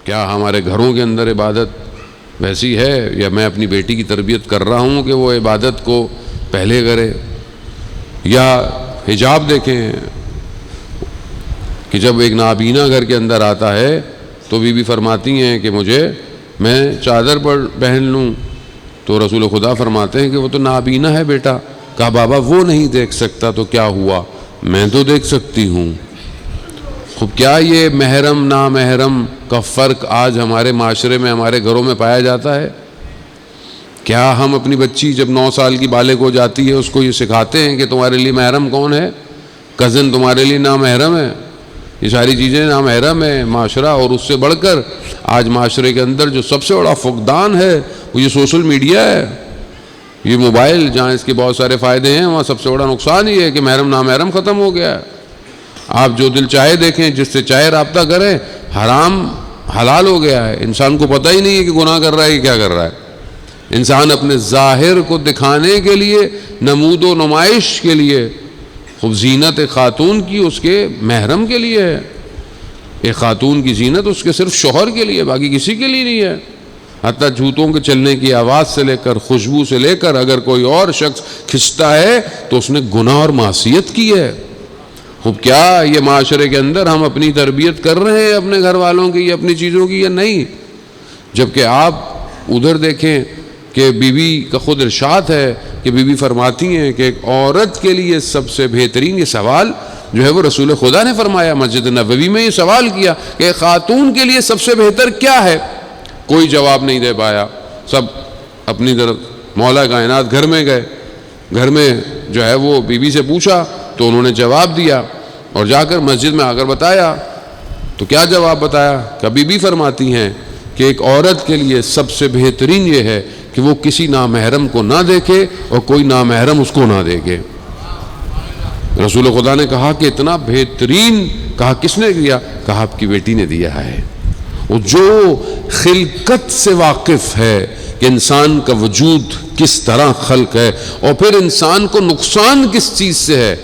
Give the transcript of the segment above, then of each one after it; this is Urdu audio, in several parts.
کیا ہمارے گھروں کے اندر عبادت ویسی ہے، یا میں اپنی بیٹی کی تربیت کر رہا ہوں کہ وہ عبادت کو پہلے کرے؟ یا حجاب دیکھیں کہ جب ایک نابینا گھر کے اندر آتا ہے تو بی بی فرماتی ہیں کہ میں چادر پر پہن لوں، تو رسول خدا فرماتے ہیں کہ وہ تو نابینا ہے بیٹا۔ کہا بابا وہ نہیں دیکھ سکتا تو کیا ہوا، میں تو دیکھ سکتی ہوں۔ خوب کیا یہ محرم نامحرم کا فرق آج ہمارے معاشرے میں، ہمارے گھروں میں پایا جاتا ہے؟ کیا ہم اپنی بچی جب 9 سال کی بالغ ہو جاتی ہے اس کو یہ سکھاتے ہیں کہ تمہارے لیے محرم کون ہے؟ کزن تمہارے لیے نامحرم ہے، یہ ساری چیزیں نامحرم ہے معاشرہ۔ اور اس سے بڑھ کر آج معاشرے کے اندر جو سب سے بڑا فقدان ہے وہ یہ سوشل میڈیا ہے، یہ موبائل۔ جہاں اس کے بہت سارے فائدے ہیں وہاں سب سے بڑا نقصان ہی ہے کہ محرم نامحرم ختم ہو گیا ہے۔ آپ جو دل چاہے دیکھیں، جس سے چاہے رابطہ کریں، حرام حلال ہو گیا ہے۔ انسان کو پتہ ہی نہیں ہے کہ گناہ کر رہا ہے کہ کیا کر رہا ہے۔ انسان اپنے ظاہر کو دکھانے کے لیے، نمود و نمائش کے لیے، خوب زینت خاتون کی اس کے محرم کے لیے ہے۔ ایک خاتون کی زینت اس کے صرف شوہر کے لیے، باقی کسی کے لیے نہیں ہے۔ حتیٰ جوتوں کے چلنے کی آواز سے لے کر، خوشبو سے لے کر، اگر کوئی اور شخص کھنچتا ہے تو اس نے گناہ اور معصیت کی ہے۔ خوب کیا یہ معاشرے کے اندر ہم اپنی تربیت کر رہے ہیں اپنے گھر والوں کی، اپنی چیزوں کی، یا نہیں؟ جبکہ آپ ادھر دیکھیں کہ بی بی کا خود ارشاد ہے کہ بی بی فرماتی ہیں کہ ایک عورت کے لیے سب سے بہترین، یہ سوال جو ہے وہ رسول خدا نے فرمایا، مسجد نبوی میں یہ سوال کیا کہ ایک خاتون کے لیے سب سے بہتر کیا ہے؟ کوئی جواب نہیں دے پایا، سب اپنی طرف۔ مولا کائنات گھر میں گئے، گھر میں جو ہے وہ بی بی سے پوچھا تو انہوں نے جواب دیا، اور جا کر مسجد میں آ کر بتایا تو کیا جواب بتایا؟ کہ بی بی فرماتی ہیں کہ ایک عورت کے لیے سب سے بہترین یہ ہے کہ وہ کسی نامحرم کو نہ دیکھے اور کوئی نامحرم اس کو نہ دیکھے۔ رسول خدا نے کہا کہ اتنا بہترین، کہا کس نے دیا؟ کہا آپ کی بیٹی نے دیا ہے۔ وہ جو خلقت سے واقف ہے کہ انسان کا وجود کس طرح خلق ہے اور پھر انسان کو نقصان کس چیز سے ہے،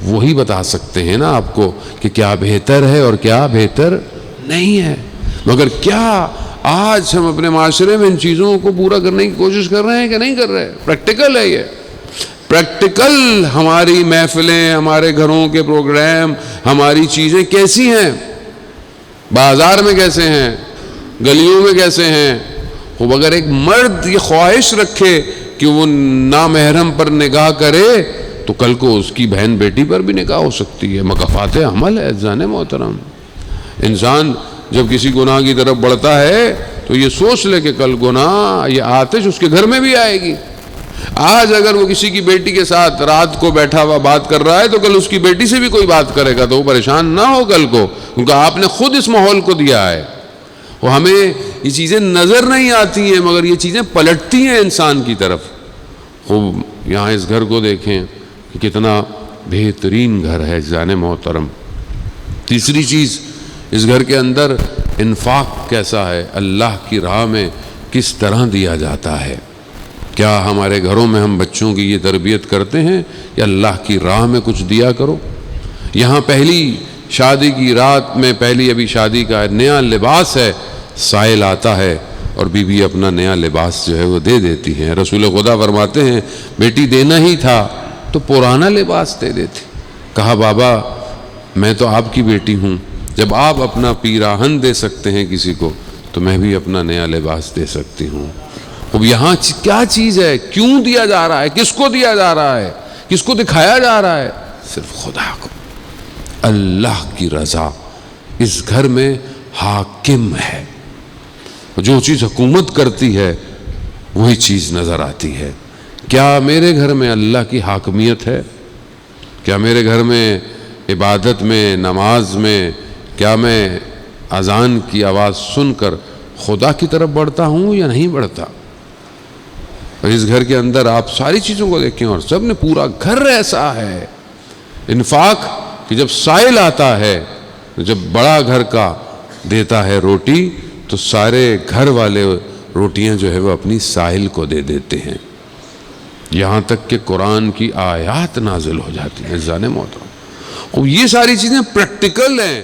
وہی بتا سکتے ہیں نا آپ کو کہ کیا بہتر ہے اور کیا بہتر نہیں ہے۔ مگر کیا آج ہم اپنے معاشرے میں ان چیزوں کو پورا کرنے کی کوشش کر رہے ہیں کہ نہیں کر رہے؟ پریکٹیکل ہے یہ، پریکٹیکل ہماری محفلیں، ہمارے گھروں کے پروگرام، ہماری چیزیں کیسی ہیں؟ بازار میں کیسے ہیں؟ گلیوں میں کیسے ہیں؟ خوب اگر ایک مرد یہ خواہش رکھے کہ وہ نامحرم پر نگاہ کرے تو کل کو اس کی بہن بیٹی پر بھی نگاہ ہو سکتی ہے۔ مکافات عمل ہے عزیزان محترم۔ انسان جب کسی گناہ کی طرف بڑھتا ہے تو یہ سوچ لے کہ کل گناہ، یہ آتش اس کے گھر میں بھی آئے گی۔ آج اگر وہ کسی کی بیٹی کے ساتھ رات کو بیٹھا ہوا بات کر رہا ہے تو کل اس کی بیٹی سے بھی کوئی بات کرے گا تو وہ پریشان نہ ہو کل کو، کیونکہ آپ نے خود اس ماحول کو دیا ہے۔ وہ ہمیں یہ چیزیں نظر نہیں آتی ہیں مگر یہ چیزیں پلٹتی ہیں انسان کی طرف۔ خوب یہاں اس گھر کو دیکھیں کہ کتنا بہترین گھر ہے عزیزان محترم۔ تیسری چیز، اس گھر کے اندر انفاق کیسا ہے، اللہ کی راہ میں کس طرح دیا جاتا ہے۔ کیا ہمارے گھروں میں ہم بچوں کی یہ تربیت کرتے ہیں کہ اللہ کی راہ میں کچھ دیا کرو؟ یہاں پہلی شادی کی رات میں، پہلی ابھی شادی کا نیا لباس ہے، سائل آتا ہے اور بی بی اپنا نیا لباس جو ہے وہ دے دیتی ہیں۔ رسول خدا فرماتے ہیں بیٹی دینا ہی تھا تو پرانا لباس دے دیتی۔ کہا بابا میں تو آپ کی بیٹی ہوں، جب آپ اپنا پیراہن دے سکتے ہیں کسی کو تو میں بھی اپنا نیا لباس دے سکتی ہوں۔ اب یہاں کیا چیز ہے، کیوں دیا جا رہا ہے، کس کو دیا جا رہا ہے، کس کو دکھایا جا رہا ہے؟ صرف خدا کو۔ اللہ کی رضا اس گھر میں حاکم ہے، جو چیز حکومت کرتی ہے وہی چیز نظر آتی ہے۔ کیا میرے گھر میں اللہ کی حاکمیت ہے؟ کیا میرے گھر میں عبادت میں، نماز میں، کیا میں اذان کی آواز سن کر خدا کی طرف بڑھتا ہوں یا نہیں بڑھتا؟ اور اس گھر کے اندر آپ ساری چیزوں کو دیکھیں اور سب نے پورا گھر ایسا ہے۔ انفاق کہ جب سائل آتا ہے، جب بڑا گھر کا دیتا ہے روٹی تو سارے گھر والے روٹیاں جو ہے وہ اپنی سائل کو دے دیتے ہیں، یہاں تک کہ قرآن کی آیات نازل ہو جاتی ہیں عزیزان محترم۔ یہ ساری چیزیں پریکٹیکل ہیں۔